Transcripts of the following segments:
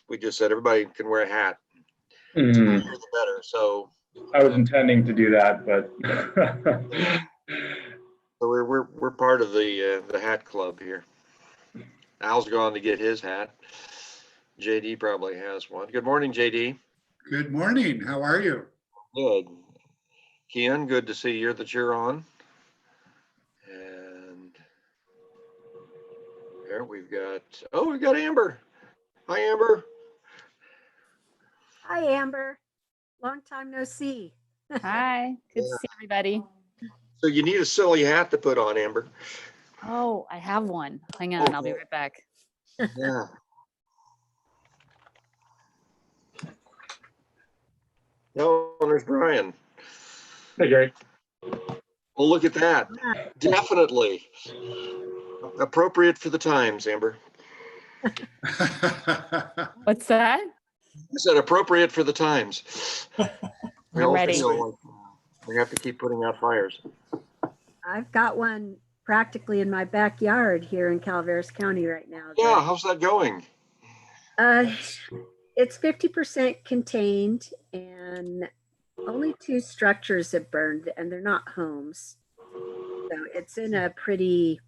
We just said everybody can wear a hat. The Mm, higher the better. So I was intending to do that, but we're part of the hat club here. Al's gone to get his hat. JD probably has one. Good morning, JD. Good morning. How are you? Good. Kian, good to see you that you're on. And there we've got Amber. Hi, Amber. Hi, Amber. Long time no see. Hi, good to see everybody. So you need a silly hat to put on, Amber. Oh, I have one. Hang on, I'll be right back. Yeah. No, there's Brian. hey, Gary. Well, look at that. Definitely appropriate for the times, Amber. What's that? I said appropriate for the times. We all Ready. feel like we have to keep putting out fires. I've got one practically in my backyard here in Calaveras County right now. Yeah, how's that going? It's 50% contained and only 2 structures have burned and they're not homes. So it's in a pretty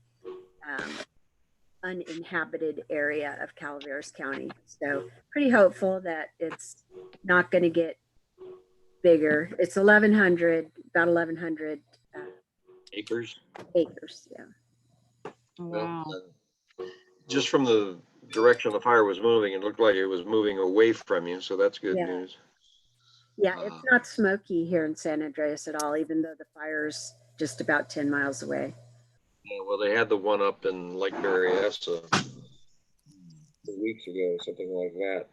uninhabited area of Calaveras County. So pretty hopeful that it's not going to get bigger. It's 1,100, about 1,100 Acres. acres. Yeah. Wow. Just from the direction the fire was moving, it looked like it was moving away from you. So that's good Yeah. news. Yeah, it's not smoky here in San Andreas at all, even though the fire's just about 10 miles away. Yeah, well, they had the one up in Lake Berryessa 2 weeks ago, something like that.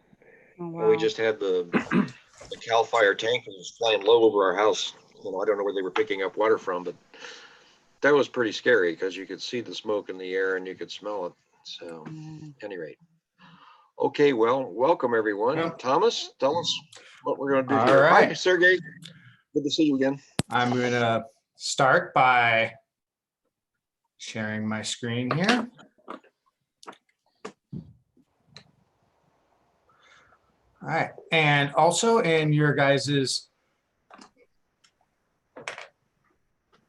Oh, And wow. we just had the Cal Fire tank that was flying low over our house. You know, I don't know where they were picking up water from, but that was pretty scary because you could see the smoke in the air and you could smell it. So, at any rate. Okay, well, welcome everyone. Yeah. Thomas, tell us what we're going to do All here. Hi, right. Sergey. Good to see you again. I'm going to start by sharing my screen here. All right, and also in your guys's,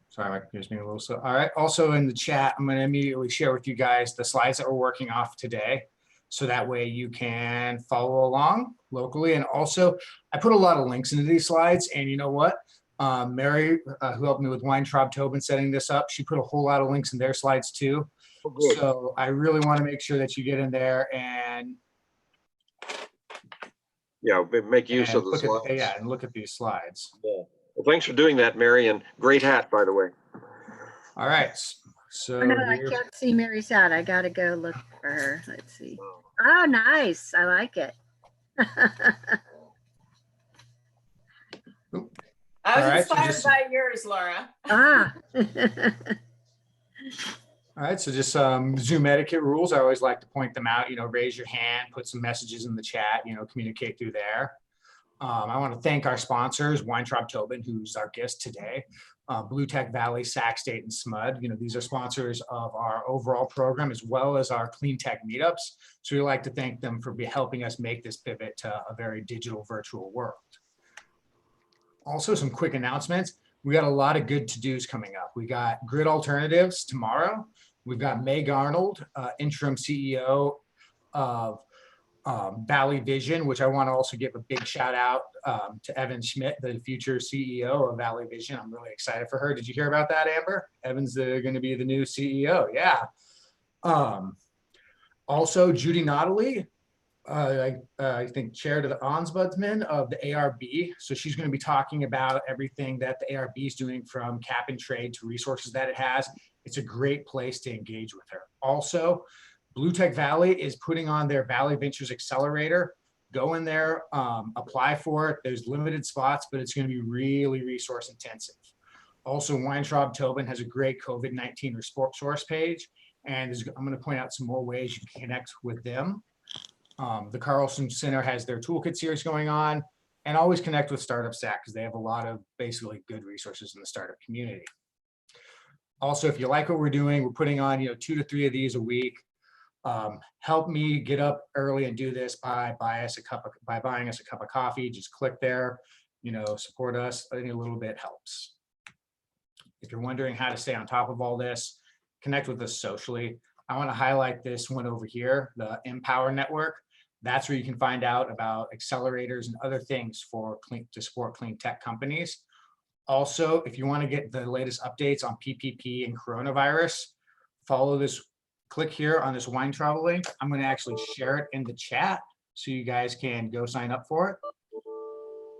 sorry, my computer's being a little slow. All right, also in the chat, I'm going to immediately share with you guys the slides that we're working off today. So that way you can follow along locally. And also, I put a lot of links into these slides. And you know what? Mary, who helped me with Weintraub Tobin setting this up, she put a whole lot of links in their slides too. Oh, good. So I really want to make sure that you get in there and make use of the look slides. and look at these slides. Yeah. Well, thanks for doing that, Mary, and great hat, by the way. All right. So Oh, no, I here- can't see Mary's hat. I got to go look for her. Let's see. Oh, nice. I like it. I was All right, so inspired just- by yours, Laura. Ah. All right, so just some Zoom etiquette rules. I always like to point them out, raise your hand, put some messages in the chat, communicate through there. I want to thank our sponsors, Weintraub Tobin, who's our guest today, Blue Tech Valley, Sac State, and SMUD. These are sponsors of our overall program as well as our Clean Tech meetups. So we'd like to thank them for helping us make this pivot to a very digital virtual world. Also, some quick announcements. We got a lot of good to-dos coming up. We got Grid Alternatives tomorrow. We've got Meg Arnold, interim CEO of Valley Vision, which I want to also give a big shout out to Evan Schmidt, the future CEO of Valley Vision. I'm really excited for her. Did you hear about that, Amber? Evan's going to be the new CEO. Yeah. Also, Judy Notley, I think chair to the ombudsman of the ARB. So she's going to be talking about everything that the ARB is doing, from cap and trade to resources that it has. It's a great place to engage with her. Also, Blue Tech Valley is putting on their Valley Ventures Accelerator. Go in there, apply for it. There's limited spots, but it's going to be really resource intensive. Also, Weintraub Tobin has a great COVID-19 resource page, and I'm going to point out some more ways you can connect with them. The Carlson Center has their toolkit series going on, and always connect with Startup Stack because they have a lot of basically good resources in the startup community. Also, if you like what we're doing, we're putting on 2 to 3 of these a week. Help me get up early and do this by buying us a cup of coffee. Just click there, support us. Any little bit helps. If you're wondering how to stay on top of all this, connect with us socially. I want to highlight this one over here, the Empower Network. That's where you can find out about accelerators and other things to support clean tech companies. Also, if you want to get the latest updates on PPP and coronavirus, follow this, click here on this Weintraub link. I'm going to actually share it in the chat so you guys can go sign up for it.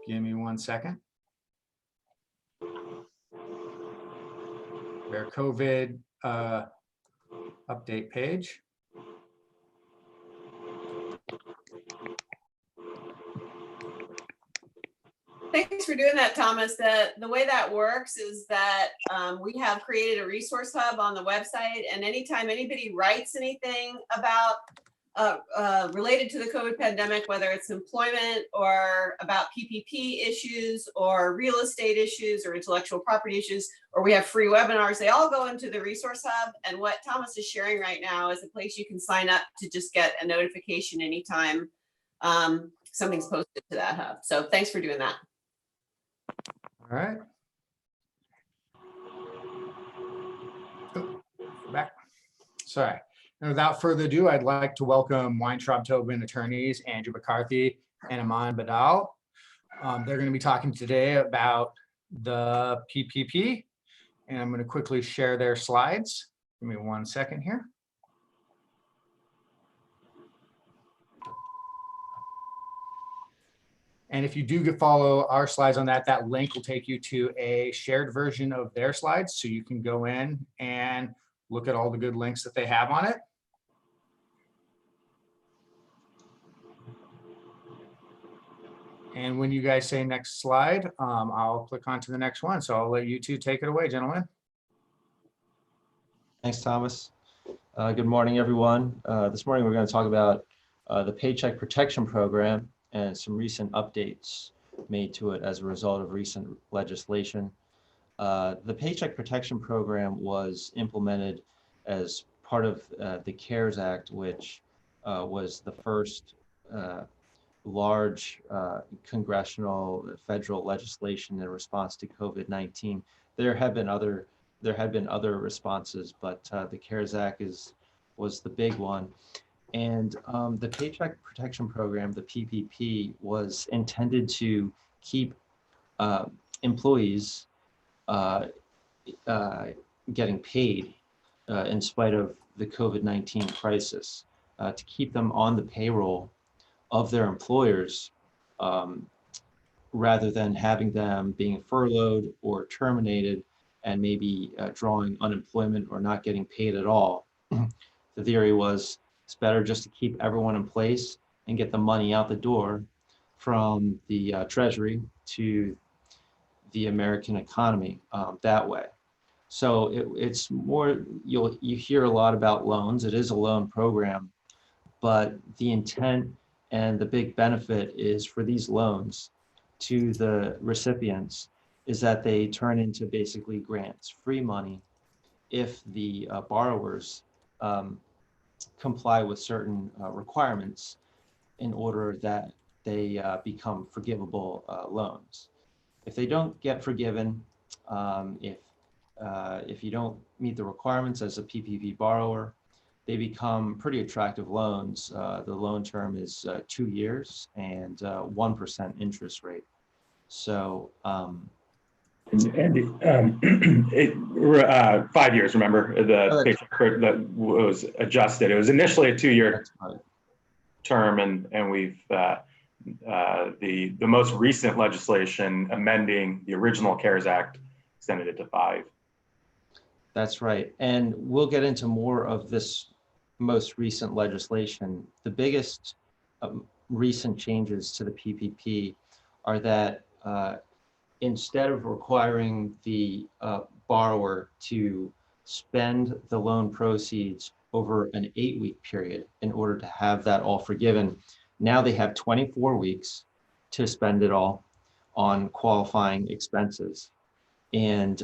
Give me 1 second. Their COVID update page. Thanks for doing that, Thomas. The way that works is that we have created a resource hub on the website, and anytime anybody writes anything about related to the COVID pandemic, whether it's employment or about PPP issues or real estate issues or intellectual property issues, or we have free webinars, they all go into the resource hub. And what Thomas is sharing right now is a place you can sign up to just get a notification anytime something's posted to that hub. So thanks for doing that. All right. Oh, back. Sorry. And without further ado, I'd like to welcome Weintraub Tobin attorneys, Andrew McCarthy and Aman Badyal. They're going to be talking today about the PPP, and I'm going to quickly share their slides. Give me 1 second here. And if you do follow our slides on that, that link will take you to a shared version of their slides. So you can go in and look at all the good links that they have on it. And when you guys say next slide, I'll click on to the next one. So I'll let you two take it away, gentlemen. Thanks, Thomas. Good morning, everyone. This morning, we're going to talk about the Paycheck Protection Program and some recent updates made to it as a result of recent legislation. The Paycheck Protection Program was implemented as part of the CARES Act, which was the first large congressional federal legislation in response to COVID-19. There have been other responses, but the CARES Act was the big one. And the Paycheck Protection Program, the PPP, was intended to keep employees getting paid in spite of the COVID-19 crisis, to keep them on the payroll of their employers rather than having them being furloughed or terminated and maybe drawing unemployment or not getting paid at all. The theory was it's better just to keep everyone in place and get the money out the door from the Treasury to the American economy that way. So it's more, you hear a lot about loans. It is a loan program, but the intent and the big benefit is for these loans to the recipients is that they turn into basically grants, free money, if the borrowers comply with certain requirements in order that they become forgivable loans. If they don't get forgiven, if you don't meet the requirements as a PPP borrower, they become pretty attractive loans. The loan term is 2 years and 1% interest rate. So, Andy, 5 years, remember, the paycheck that was adjusted. It was initially a 2-year term, and we've, the most recent legislation amending the original CARES Act extended it to 5. That's right. And we'll get into more of this most recent legislation. The biggest recent changes to the PPP are that instead of requiring the borrower to spend the loan proceeds over an 8-week period in order to have that all forgiven, now they have 24 weeks to spend it all on qualifying expenses. And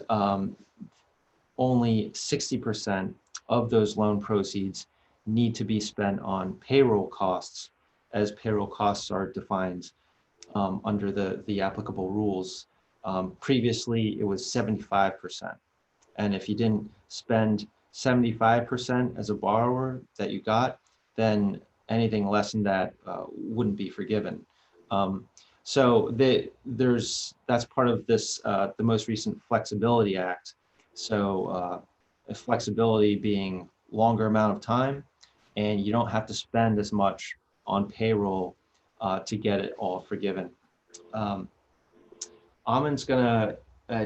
only 60% of those loan proceeds need to be spent on payroll costs, as payroll costs are defined under the applicable rules. Previously, it was 75%. And if you didn't spend 75% as a borrower that you got, then anything less than that wouldn't be forgiven. So that's part of this, the most recent Flexibility Act. So flexibility being longer amount of time, and you don't have to spend as much on payroll to get it all forgiven. Aman's gonna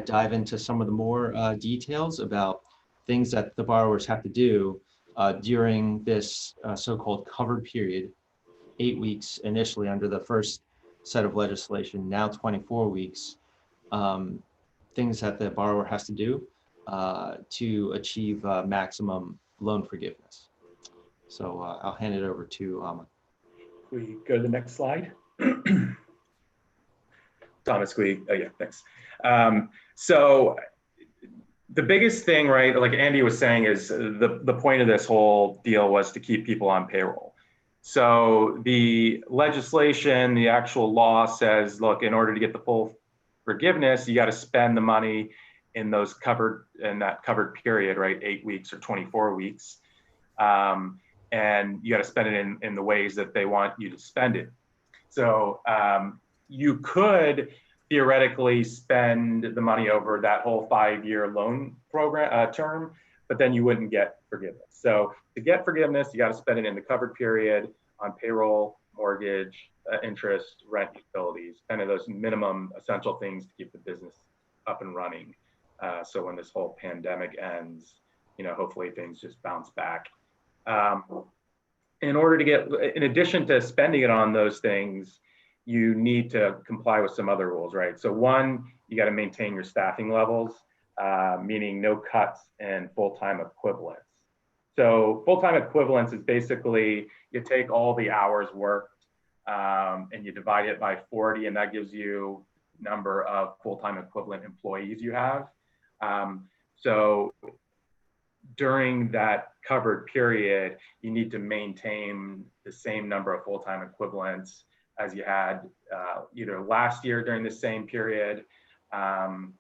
dive into some of the more details about things that the borrowers have to do during this so-called covered period, 8 weeks initially under the first set of legislation, now 24 weeks, things that the borrower has to do to achieve maximum loan forgiveness. So I'll hand it over to Aman. We go to the next slide. Thomas, oh yeah, thanks. So the biggest thing, right, like Andy was saying, is the point of this whole deal was to keep people on payroll. So the legislation, the actual law says, look, in order to get the full forgiveness, you got to spend the money in that covered period, right, 8 weeks or 24 weeks. And you got to spend it in the ways that they want you to spend it. So you could theoretically spend the money over that whole 5-year loan program term, but then you wouldn't get forgiveness. So to get forgiveness, you got to spend it in the covered period on payroll, mortgage, interest, rent, utilities, kind of those minimum essential things to keep the business up and running. So when this whole pandemic ends, hopefully things just bounce back. In order to get, in addition to spending it on those things, you need to comply with some other rules, right? So one, you got to maintain your staffing levels, meaning no cuts and full-time equivalents. So full-time equivalents is basically you take all the hours worked and you divide it by 40, and that gives you number of full-time equivalent employees you have. So during that covered period, you need to maintain the same number of full-time equivalents as you had either last year during the same period or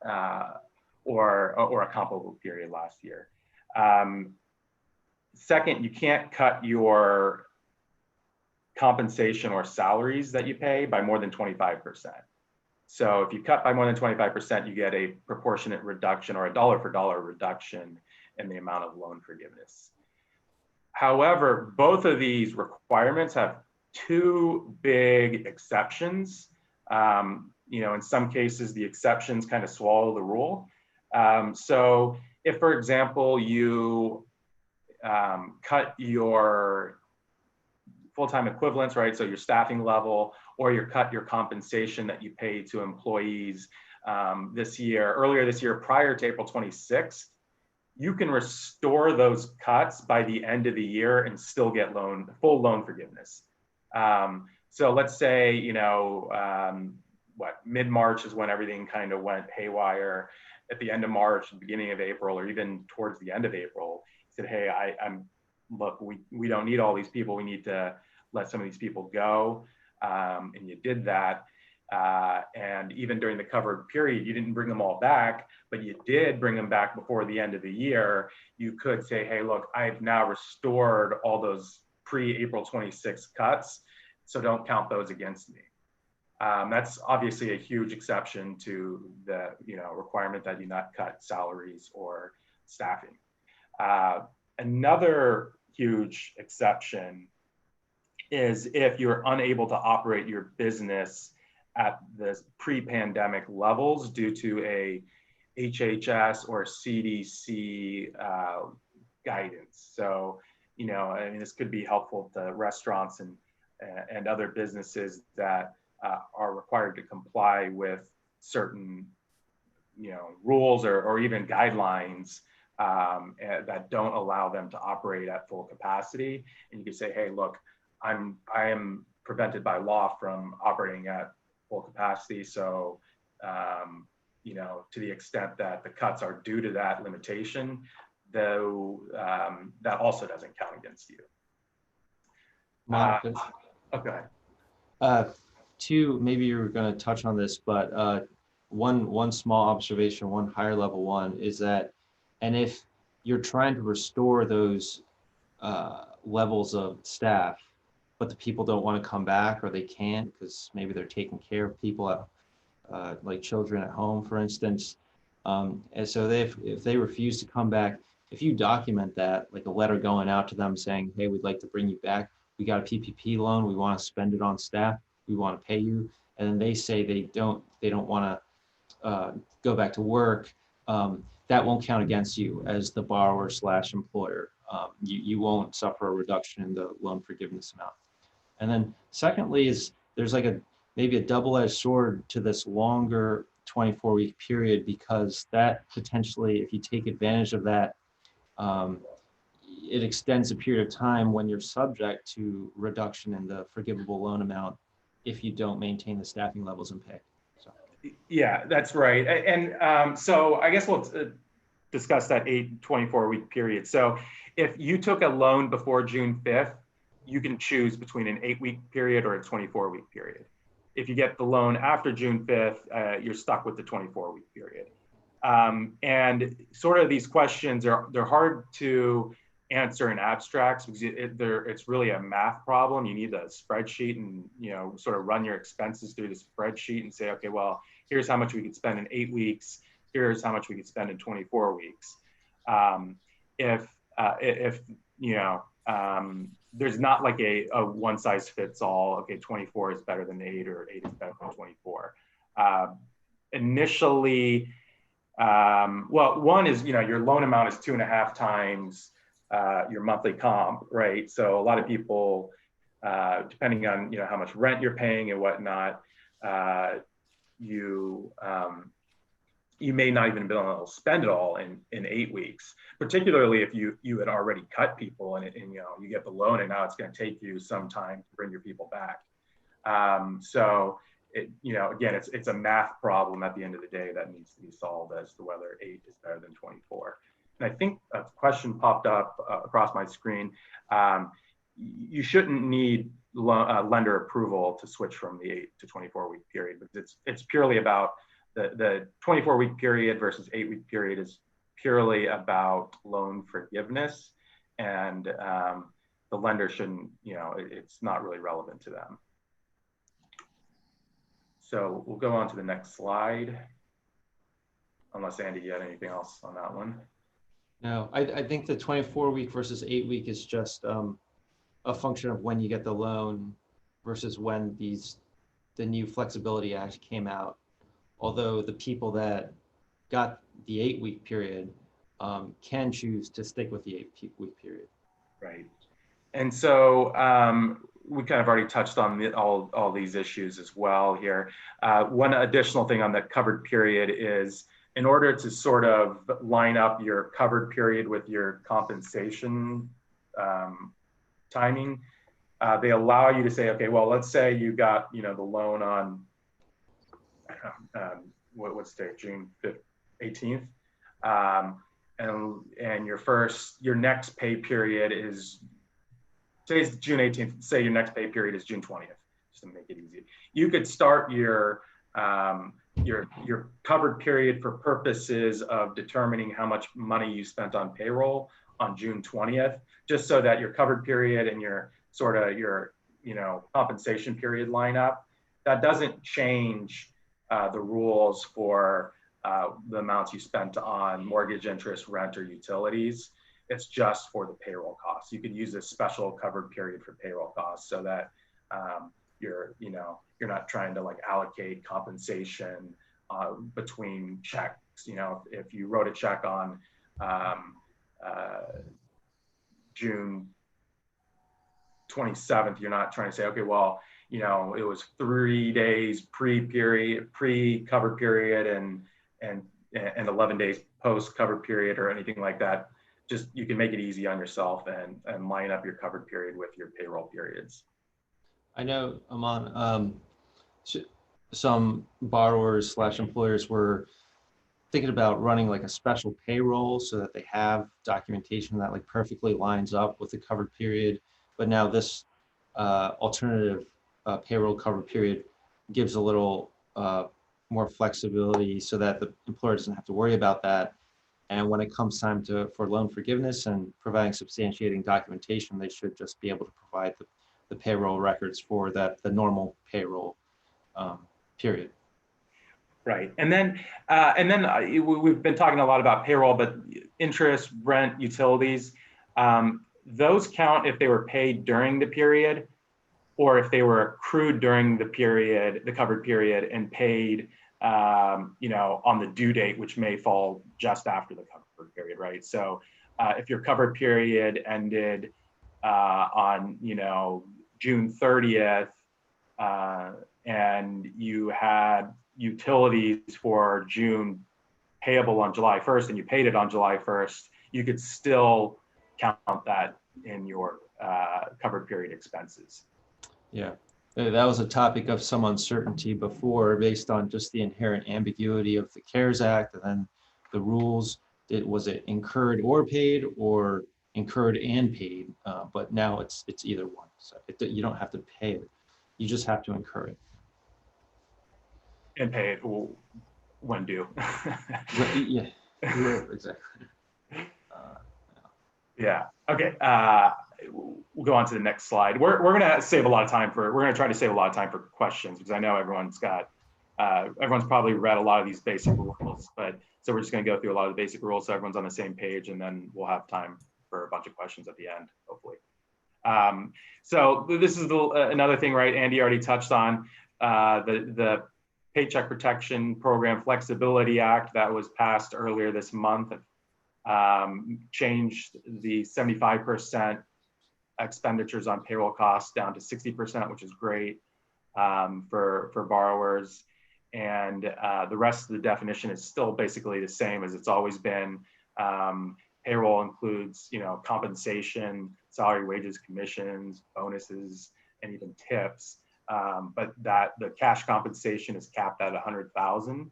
a comparable period last year. Second, you can't cut your compensation or salaries that you pay by more than 25%. So if you cut by more than 25%, you get a proportionate reduction or a dollar for dollar reduction in the amount of loan forgiveness. However, both of these requirements have two big exceptions. In some cases, the exceptions kind of swallow the rule. So if, for example, you cut your full-time equivalents, right? So your staffing level, or you cut your compensation that you pay to employees earlier this year, prior to April 26th, you can restore those cuts by the end of the year and still get full loan forgiveness. So let's say, mid-March is when everything kind of went haywire. At the end of March, beginning of April, or even towards the end of April, said, hey, look, we don't need all these people. We need to let some of these people go. And you did that. And even during the covered period, you didn't bring them all back, but you did bring them back before the end of the year. You could say, hey, look, I've now restored all those pre-April 26 cuts, so don't count those against me. That's obviously a huge exception to the requirement that you not cut salaries or staffing. Another huge exception is if you're unable to operate your business at the pre-pandemic levels due to a HHS or CDC guidance. So, this could be helpful to restaurants and other businesses that are required to comply with certain, rules or even guidelines that don't allow them to operate at full capacity. And you can say, hey, look, I am prevented by law from operating at full capacity. So, to the extent that the cuts are due to that limitation, though that also doesn't count against you. Monica, Okay. two, maybe you were going to touch on this, but one small observation, one higher level one is that, and if you're trying to restore those levels of staff, but the people don't want to come back or they can't because maybe they're taking care of people at, like children at home, for instance. And so if they refuse to come back, if you document that, like a letter going out to them saying, hey, we'd like to bring you back. We got a PPP loan. We want to spend it on staff. We want to pay you. And then they say they don't want to go back to work. That won't count against you as the borrower / employer. You won't suffer a reduction in the loan forgiveness amount. And then secondly is there's like maybe a double-edged sword to this longer 24-week period, because that potentially, if you take advantage of that, it extends a period of time when you're subject to reduction in the forgivable loan amount if you don't maintain the staffing levels and pay. So. Yeah, that's right. And so I guess we'll discuss that 24-week period. So if you took a loan before June 5th, you can choose between an 8-week period or a 24-week period. If you get the loan after June 5th, you're stuck with the 24-week period. And sort of these questions they're hard to answer in abstracts because it's really a math problem. You need a spreadsheet and sort of run your expenses through the spreadsheet and say, okay, well, here's how much we could spend in 8 weeks. Here's how much we could spend in 24 weeks. There's not like a one size fits all. Okay, 24 is better than 8 or 8 is better than 24. Initially, well, one is, your loan amount is 2.5 times your monthly comp, right? So a lot of people, depending on, how much rent you're paying and whatnot, you may not even be able to spend it all in 8 weeks, particularly if you had already cut people and you get the loan and now it's going to take you some time to bring your people back. So again, it's a math problem at the end of the day that needs to be solved as to whether 8 is better than 24. And I think a question popped up across my screen. You shouldn't need lender approval to switch from the 8 to 24-week period, because it's purely about the 24-week period versus 8-week period is purely about loan forgiveness, and the lender shouldn't, it's not really relevant to them. So we'll go on to the next slide. Unless Andy, you had anything else on that one? No, I think the 24-week versus 8-week is just a function of when you get the loan versus when the new Flexibility Act came out. Although the people that got the 8-week period can choose to stick with the 8-week period. Right. And so we kind of already touched on all these issues as well here. One additional thing on that covered period is, in order to sort of line up your covered period with your compensation timing, they allow you to say, okay, well, let's say you got the loan on what's today, June 18th, and your next pay period is, today's June 18th, say your next pay period is June 20th, just to make it easy. You could start your covered period for purposes of determining how much money you spent on payroll on June 20th, just so that your covered period and your compensation period line up. That doesn't change the rules for the amounts you spent on mortgage interest, rent, or utilities. It's just for the payroll costs. You could use a special covered period for payroll costs so that you're not trying to allocate compensation between checks. If you wrote a check on June 27th, you're not trying to say, okay, well, it was 3 days pre-covered period and 11 days post-covered period or anything like that. Just, you can make it easy on yourself and line up your covered period with your payroll periods. I know, Aman, some borrowers / employers were thinking about running like a special payroll so that they have documentation that like perfectly lines up with the covered period. But now this alternative payroll covered period gives a little more flexibility so that the employer doesn't have to worry about that. And when it comes time for loan forgiveness and providing substantiating documentation, they should just be able to provide the payroll records for the normal payroll period. Right. And then we've been talking a lot about payroll, but interest, rent, utilities, those count if they were paid during the period or if they were accrued during the period, the covered period, and paid, on the due date, which may fall just after the covered period, right? So if your covered period ended on, June 30th, and you had utilities for June payable on July 1st and you paid it on July 1st, you could still count that in your covered period expenses. Yeah, that was a topic of some uncertainty before based on just the inherent ambiguity of the CARES Act and then the rules. Was it incurred or paid or incurred and paid? But now it's either one. So you don't have to pay it. You just have to incur it. And pay it when due. Yeah, exactly. Yeah. Okay. We'll go on to the next slide. We're going to save a lot of time we're going to try to save a lot of time for questions because I know everyone's probably read a lot of these basic rules, but so we're just going to go through a lot of the basic rules so everyone's on the same page, and then we'll have time for a bunch of questions at the end, hopefully. So this is another thing, right? Andy already touched on the Paycheck Protection Program Flexibility Act that was passed earlier this month. Changed the 75% expenditures on payroll costs down to 60%, which is great for borrowers. And the rest of the definition is still basically the same as it's always been. Payroll includes, compensation, salary, wages, commissions, bonuses, and even tips. But the cash compensation is capped at $100,000.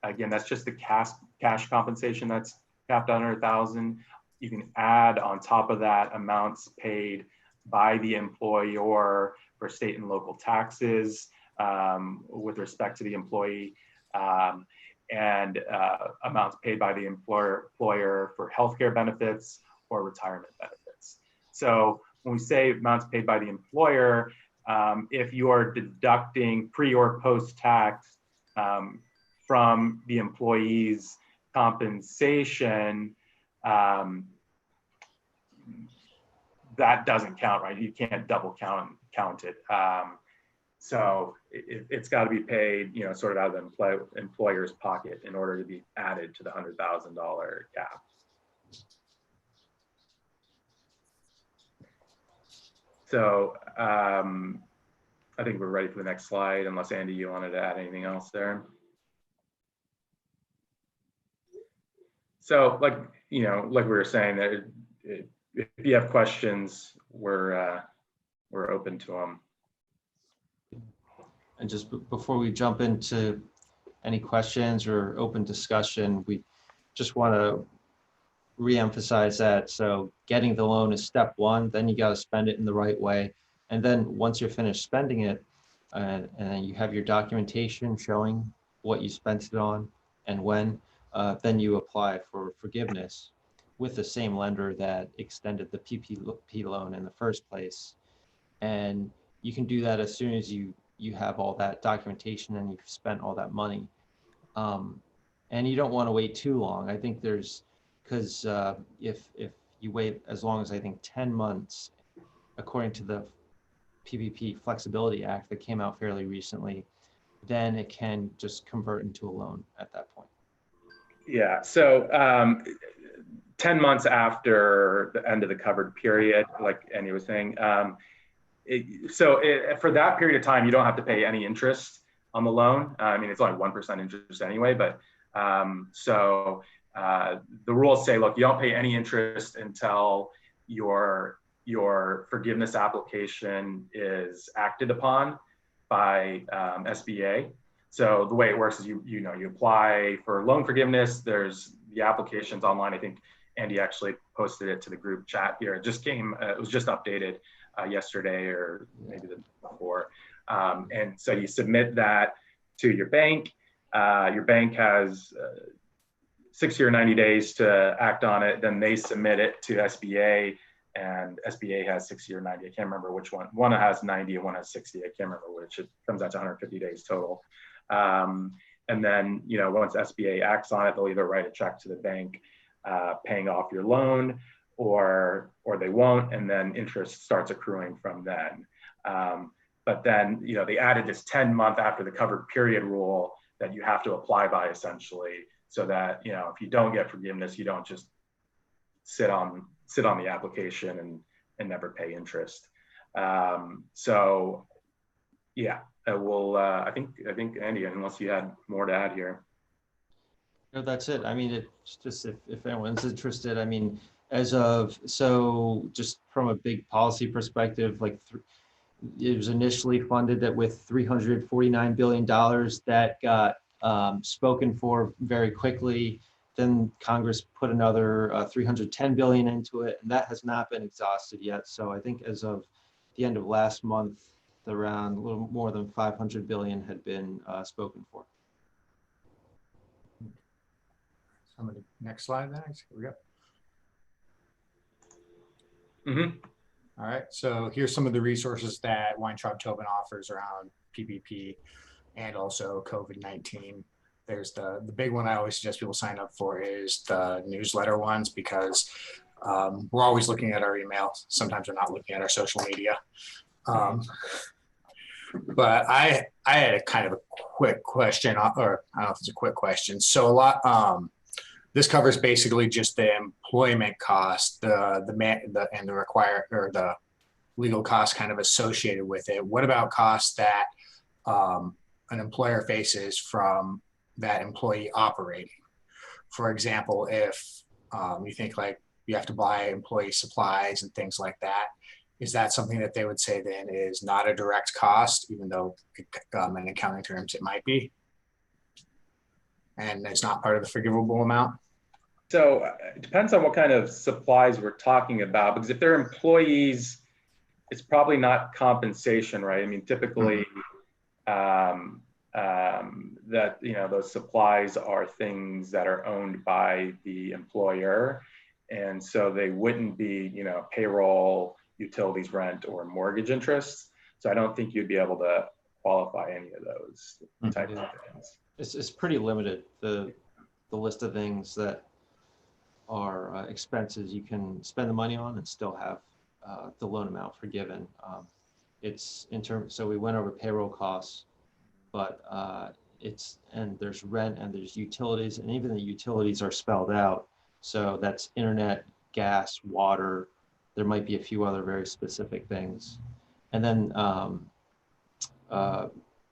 Again, that's just the cash compensation that's capped at $100,000. You can add on top of that amounts paid by the employer for state and local taxes with respect to the employee, and amounts paid by the employer for healthcare benefits or retirement benefits. So when we say amounts paid by the employer, if you are deducting pre or post-tax from the employee's compensation, that doesn't count, right? You can't double count it. So it's got to be paid, sort of out of the employer's pocket in order to be added to the $100,000 cap. So I think we're ready for the next slide, unless Andy, you wanted to add anything else there. So like we were saying, that if you have questions, we're open to them. And just before we jump into any questions or open discussion, we just want to reemphasize that. So getting the loan is step one, then you got to spend it in the right way. And then once you're finished spending it, and you have your documentation showing what you spent it on and when, then you apply for forgiveness with the same lender that extended the PPP loan in the first place. And you can do that as soon as you have all that documentation and you've spent all that money. And you don't want to wait too long. I think because if you wait as long as I think 10 months, according to the PPP Flexibility Act that came out fairly recently, then it can just convert into a loan at that point. Yeah, so 10 months after the end of the covered period, like Andy was saying, for that period of time, you don't have to pay any interest on the loan. I mean, it's only 1% interest anyway, but the rules say, look, you don't pay any interest until your forgiveness application is acted upon by SBA. So the way it works is you apply for loan forgiveness. There's the applications online. I think Andy actually posted it to the group chat here. It just came, it was just updated yesterday or maybe the day before. And so you submit that to your bank. Your bank has 60 or 90 days to act on it. Then they submit it to SBA, and SBA has 60 or 90. I can't remember which one. One has 90 and one has 60. I can't remember which. It comes out to 150 days total. And then, once SBA acts on it, they'll either write a check to the bank paying off your loan, or they won't, and then interest starts accruing from then. But then, they added this 10-month after the covered period rule that you have to apply by, essentially, so that, if you don't get forgiveness, you don't just sit on the application and never pay interest. So yeah, I think Andy, unless you had more to add here. No, that's it. I mean, it's just if anyone's interested, I mean, just from a big policy perspective, like it was initially funded that with $349 billion that got spoken for very quickly. Then Congress put another $310 billion into it, and that has not been exhausted yet. So I think as of the end of last month, around a little more than 500 billion had been spoken for. Somebody, next slide, thanks. Here we go. Mm-hmm. All right, so here's some of the resources that Weintraub Tobin offers around PPP and also COVID-19. There's the big one I always suggest people sign up for is the newsletter ones, because we're always looking at our emails. Sometimes we're not looking at our social media. But I had a kind of a quick question, or I don't know if it's a quick question. So this covers basically just the employment cost, the legal costs kind of associated with it. What about costs that an employer faces from that employee operating? For example, if you think like you have to buy employee supplies and things like that, is that something that they would say then is not a direct cost, even though in accounting terms it might be? And it's not part of the forgivable amount? So it depends on what kind of supplies we're talking about, because if they're employees, it's probably not compensation, right? I mean, typically that, those supplies are things that are owned by the employer. And so they wouldn't be, payroll, utilities, rent, or mortgage interest. So I don't think you'd be able to qualify any of those types of things. It's pretty limited, the list of things that are expenses you can spend the money on and still have the loan amount forgiven. So we went over payroll costs, but and there's rent and there's utilities, and even the utilities are spelled out. So that's internet, gas, water. There might be a few other very specific things. And then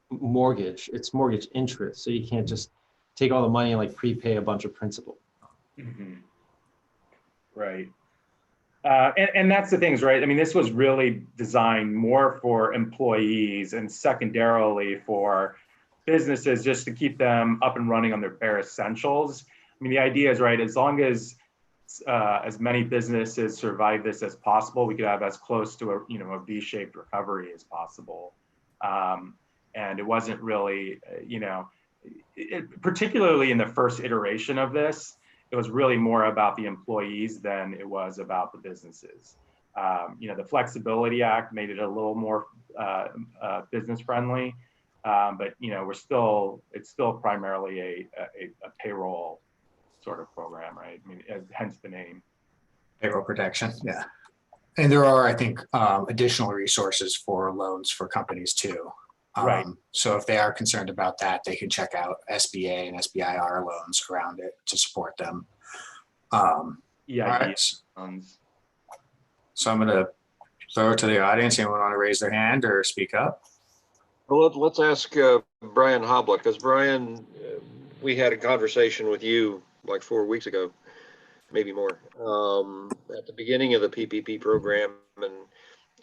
mortgage, it's mortgage interest. So you can't just take all the money and like prepay a bunch of principal. Mm-hmm. Right. And that's the things, right? I mean, this was really designed more for employees and secondarily for businesses, just to keep them up and running on their bare essentials. I mean, the idea is, right, as long as many businesses survive this as possible, we could have as close to a V-shaped recovery as possible. And it wasn't really, particularly in the first iteration of this, it was really more about the employees than it was about the businesses. The Flexibility Act made it a little more business friendly, but it's still primarily a payroll sort of program, right? I mean, hence the name. Payroll protection, yeah. And there are, I think, additional resources for loans for companies too. Right. So if they are concerned about that, they can check out SBA and SBIR loans around it to support them. Right. So I'm going to throw it to the audience. Anyone want to raise their hand or speak up? Well, let's ask Brian Hoblet, because Brian, we had a conversation with you like 4 weeks ago, maybe more, at the beginning of the PPP program, and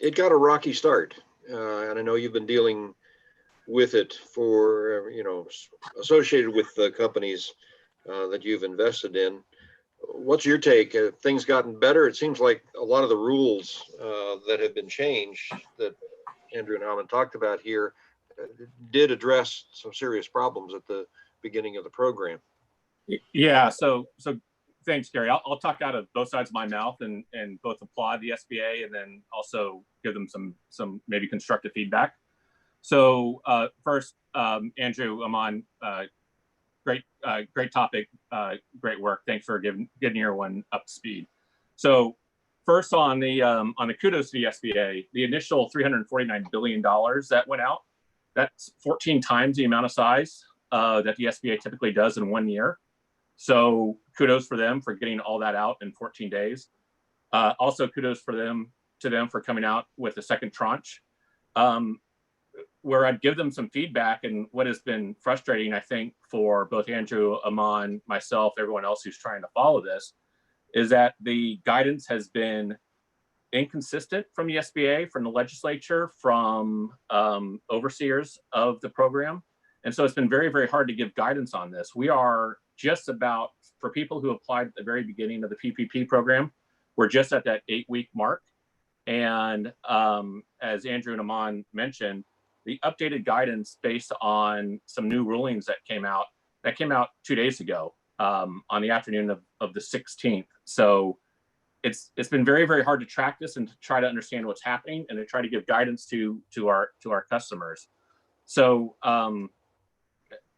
it got a rocky start. And I know you've been dealing with it for, associated with the companies that you've invested in. What's your take? Have things gotten better? It seems like a lot of the rules that have been changed that Andrew and Aman talked about here did address some serious problems at the beginning of the program. Yeah, so thanks, Gary. I'll talk out of both sides of my mouth and both applaud the SBA and then also give them some maybe constructive feedback. So first, Andrew, Aman, great topic, great work. Thanks for getting everyone up to speed. So first on the kudos to the SBA, the initial $349 billion that went out, that's 14 times the amount of size that the SBA typically does in 1 year. So kudos for them for getting all that out in 14 days. Also kudos to them for coming out with a second tranche. Where I'd give them some feedback, and what has been frustrating, I think, for both Andrew, Aman, myself, everyone else who's trying to follow this, is that the guidance has been inconsistent from the SBA, from the legislature, from overseers of the program. And so it's been very, very hard to give guidance on this. We are just about, for people who applied at the very beginning of the PPP program, we're just at that 8-week mark. And as Andrew and Aman mentioned, the updated guidance based on some new rulings that came out 2 days ago on the afternoon of the 16th. So it's been very, very hard to track this and to try to understand what's happening and to try to give guidance to our customers. So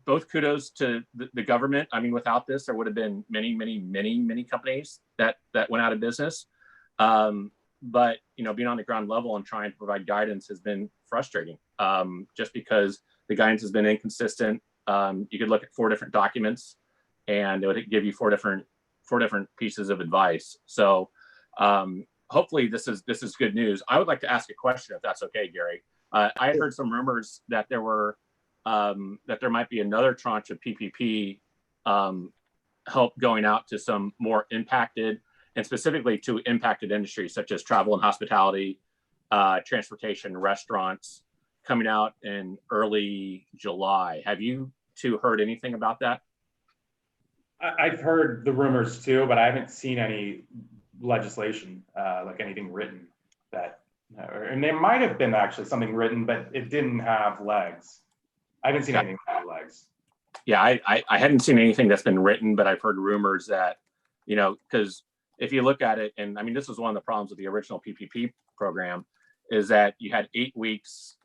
both kudos to the government. I mean, without this, there would have been many companies that went out of business. But being on the ground level and trying to provide guidance has been frustrating, just because the guidance has been inconsistent. You could look at 4 different documents, and it would give you four different pieces of advice. So hopefully this is good news. I would like to ask a question, if that's okay, Gary. I had heard some rumors that there might be another tranche of PPP help going out to some more impacted, and specifically to impacted industries such as travel and hospitality, transportation, restaurants, coming out in early July. Have you two heard anything about that? I've heard the rumors too, but I haven't seen any legislation, like anything written and there might have been actually something written, but it didn't have legs. I haven't seen anything that had legs. Yeah, I hadn't seen anything that's been written, but I've heard rumors that, because if you look at it, and I mean, this was one of the problems with the original PPP program, is that you had 8 weeks,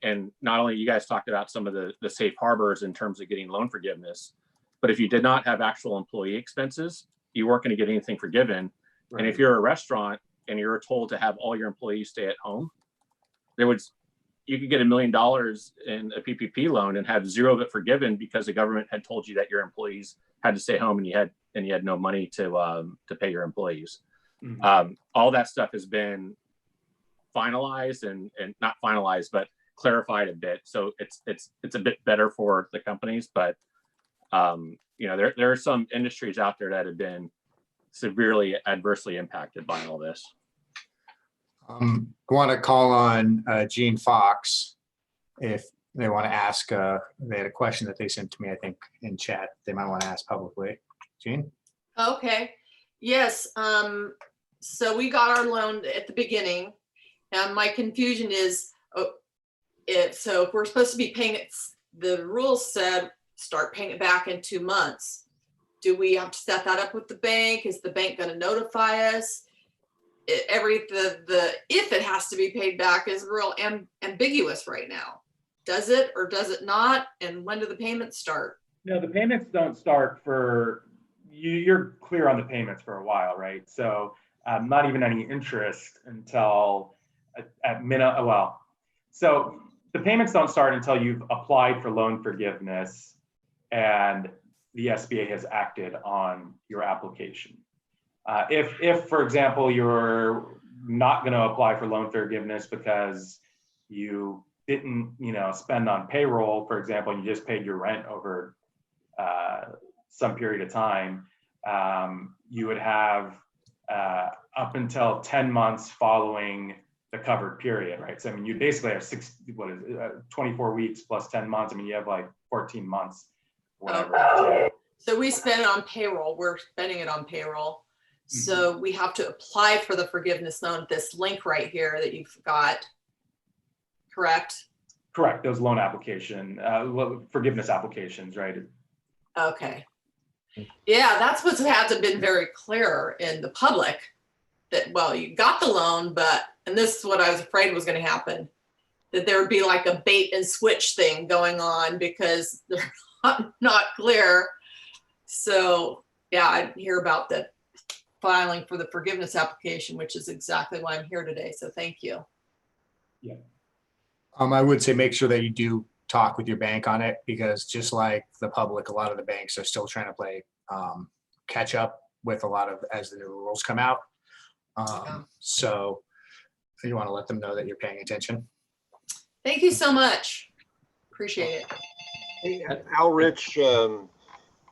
and not only you guys talked about some of the safe harbors in terms of getting loan forgiveness, but if you did not have actual employee expenses, you weren't going to get anything forgiven. Right. And if you're a restaurant and you're told to have all your employees stay at home, you could get $1 million in a PPP loan and have zero of it forgiven because the government had told you that your employees had to stay home and you had no money to pay your employees. Mm-hmm. All that stuff has been finalized and not finalized, but clarified a bit. So it's a bit better for the companies, but there are some industries out there that have been severely adversely impacted by all this. I want to call on Gene Fox if they want to ask. They had a question that they sent to me, I think, in chat. They might want to ask publicly. Gene? Okay. Yes. So we got our loan at the beginning. And my confusion is, if we're supposed to be paying it, the rules said start paying it back in 2 months. Do we have to set that up with the bank? Is the bank going to notify us? If it has to be paid back is real ambiguous right now. Does it or does it not? And when do the payments start? No, the payments don't start for you're clear on the payments for a while, right? So not even any interest until so the payments don't start until you've applied for loan forgiveness and the SBA has acted on your application. If, for example, you're not going to apply for loan forgiveness because you didn't, spend on payroll, for example, you just paid your rent over some period of time, you would have up until 10 months following the covered period, right? So I mean, you basically have 24 weeks plus 10 months. I mean, you have like 14 months, whatever. So we spend it on payroll. We're spending it on payroll. So we have to apply for the forgiveness loan, this link right here that you've got, correct? Correct, those loan application, forgiveness applications, right? Okay. Yeah, that's what's had to been very clear in the public that, well, you got the loan, but, and this is what I was afraid was going to happen, that there would be like a bait and switch thing going on because they're not clear. So yeah, I hear about the filing for the forgiveness application, which is exactly why I'm here today. So thank you. Yeah. I would say make sure that you do talk with your bank on it, because just like the public, a lot of the banks are still trying to play catch up with a lot of as the new rules come out. So you want to let them know that you're paying attention. Thank you so much. Appreciate it. Hey, Al Rich,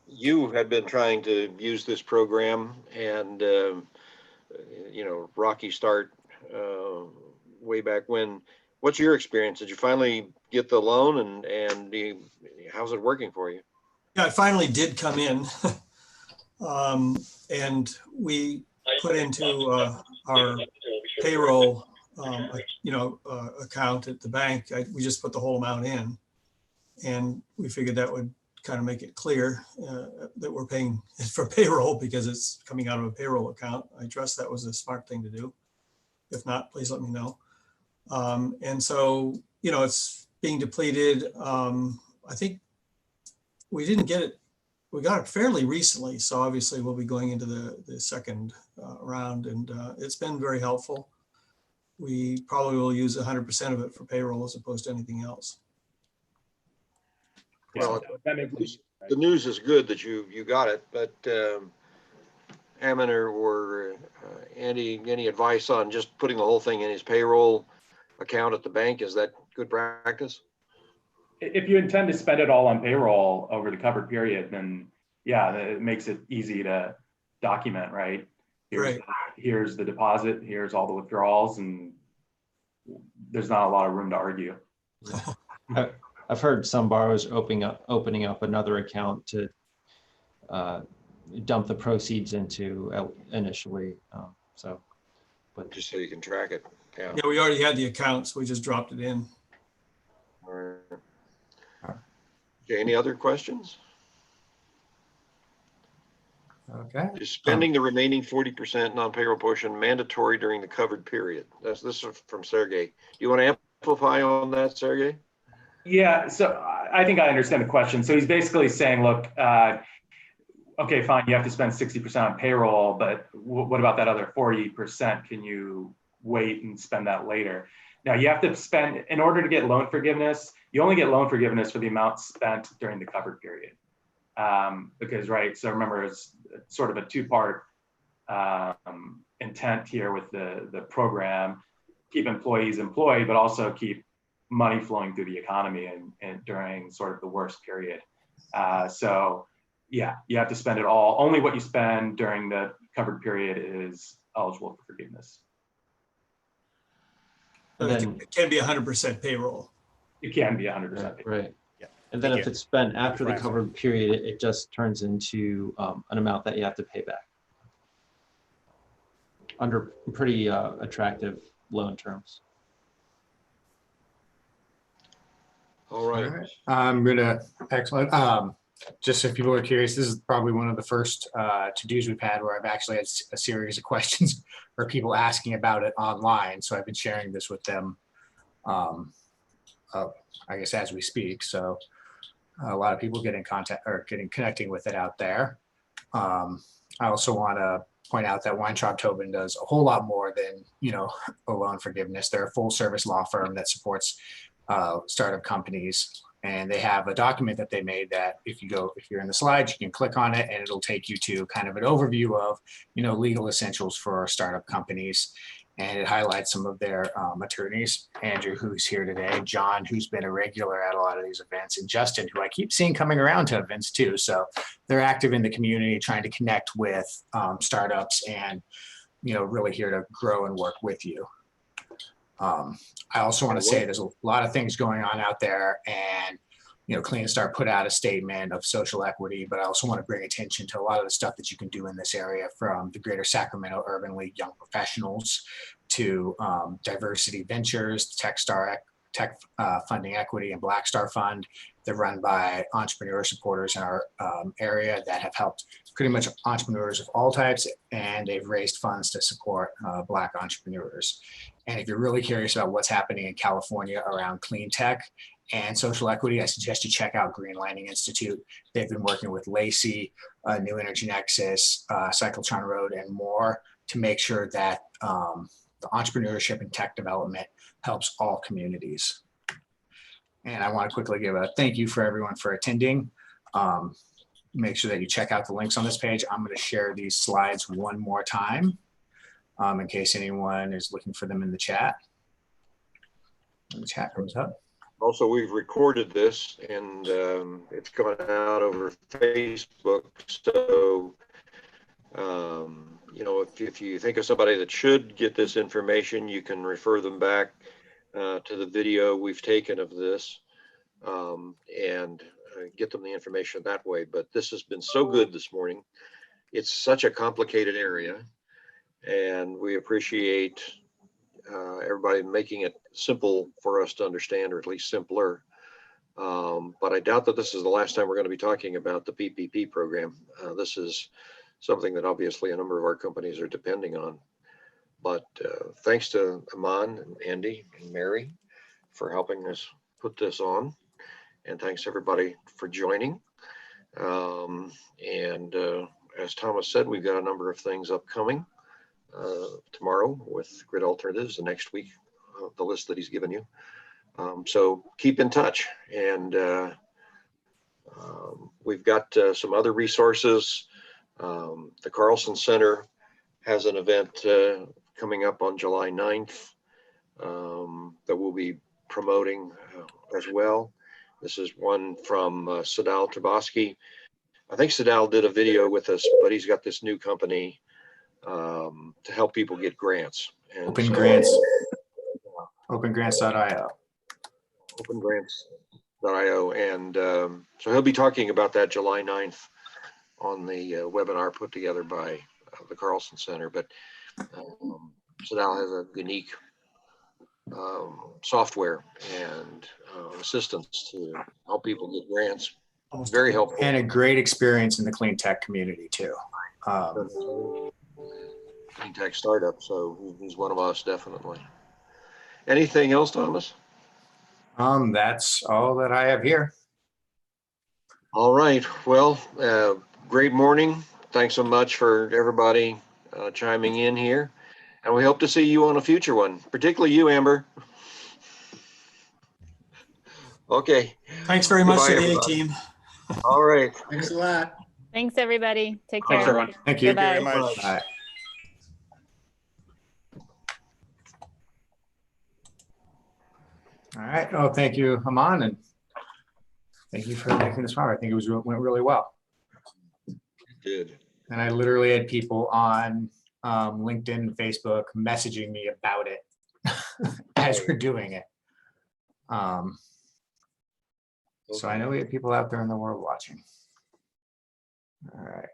you had been trying to use this program, and you know, rocky start way back when. What's your experience? Did you finally get the loan, and how's it working for you? Yeah, it finally did come in, and we put into our payroll, account at the bank. We just put the whole amount in, and we figured that would kind of make it clear that we're paying for payroll because it's coming out of a payroll account. I trust that was a smart thing to do. If not, please let me know. And so, you know, it's being depleted. I think we didn't get it. We got it fairly recently. So obviously we'll be going into the second round, and it's been very helpful. We probably will use 100% of it for payroll as opposed to anything else. Well, the news is good that you got it, but Aman or Andy, any advice on just putting the whole thing in his payroll account at the bank? Is that good practice? If you intend to spend it all on payroll over the covered period, then yeah, it makes it easy to document, right? Here's the deposit, here's all the withdrawals, and there's not a lot of room to argue. I've heard some borrowers opening up another account to dump the proceeds into initially. But just so you can track it. Yeah. Yeah, we already had the account, so we just dropped it in. All right. Okay, any other questions? Okay. Is spending the remaining 40% non-payroll portion mandatory during the covered period? This is from Sergey. Do you want to amplify on that, Sergey? Yeah, so I think I understand the question. So he's basically saying, look, okay, fine, you have to spend 60% on payroll, but what about that other 40%? Can you wait and spend that later? Now you have to spend, in order to get loan forgiveness, you only get loan forgiveness for the amount spent during the covered period. Because, right, so remember, it's sort of a two-part intent here with the program, keep employees employed, but also keep money flowing through the economy and during sort of the worst period. So yeah, you have to spend it all. Only what you spend during the covered period is eligible for forgiveness. And then it can be 100% payroll. It can be 100% payroll. Right. Yeah. And then if it's spent after the covered period, it just turns into an amount that you have to pay back under pretty attractive loan terms. All right. I'm gonna, excellent. Just so people are curious, this is probably one of the first to-dos we've had where I've actually had a series of questions or people asking about it online. So I've been sharing this with them, I guess, as we speak. So a lot of people get in contact or connecting with it out there. I also want to point out that Weintraub Tobin does a whole lot more than, you know, a loan forgiveness. They're a full service law firm that supports startup companies, and they have a document that they made that if you're in the slides, you can click on it and it'll take you to kind of an overview of, you know, legal essentials for startup companies. And it highlights some of their attorneys, Andrew, who's here today, John, who's been a regular at a lot of these events, and Justin, who I keep seeing coming around to events too. So they're active in the community, trying to connect with startups and, you know, really here to grow and work with you. I also want to say there's a lot of things going on out there, and CleanStart put out a statement of social equity, but I also want to bring attention to a lot of the stuff that you can do in this area, from the Greater Sacramento Urban League Young Professionals to Diversity Ventures, Tech Funding Equity, and Black Star Fund. They're run by entrepreneur supporters in our area that have helped pretty much entrepreneurs of all types, and they've raised funds to support Black entrepreneurs. And if you're really curious about what's happening in California around clean tech and social equity, I suggest you check out Green Lining Institute. They've been working with Lacey, New Energy Nexus, Cyclotron Road, and more to make sure that the entrepreneurship and tech development helps all communities. And I want to quickly give a thank you for everyone for attending. Make sure that you check out the links on this page. I'm going to share these slides one more time in case anyone is looking for them in the chat. When the chat comes up. Also, we've recorded this, and it's going out over Facebook. So, if you think of somebody that should get this information, you can refer them back to the video we've taken of this and get them the information that way. But this has been so good this morning. It's such a complicated area, and we appreciate everybody making it simple for us to understand, or at least simpler. But I doubt that this is the last time we're going to be talking about the PPP program. This is something that obviously a number of our companies are depending on. But thanks to Aman and Andy and Mary for helping us put this on. And thanks everybody for joining. As Thomas said, we've got a number of things upcoming tomorrow with Grid Alternatives, the next week, the list that he's given you. So keep in touch. And we've got some other resources. The Carlson Center has an event coming up on July 9th that we'll be promoting as well. This is one from Sadal Trabosky. I think Sadal did a video with us, but he's got this new company to help people get grants. And Open Grants. Opengrants.io. Opengrants.io. And so he'll be talking about that July 9th on the webinar put together by the Carlson Center. But Sadal has a unique software and assistance to help people get grants. Very helpful. And a great experience in the clean tech community too. Clean tech startup, so he's one of us, definitely. Anything else, Thomas? That's all that I have here. All right. Well, great morning. Thanks so much for everybody chiming in here. And we hope to see you on a future one, particularly you, Amber. Okay. Thanks very much Goodbye, to the everybody. A-team. All right. Thanks a lot. Thanks, everybody. Take care. Thanks, everyone. Thank you. Goodbye. Very much. Bye. All right. Oh, thank you, Aman, and thank you for making this far. I think it went really well. Good. And I literally had people on LinkedIn and Facebook messaging me about it as we're doing it. So I know we have people out there in the world watching. All right.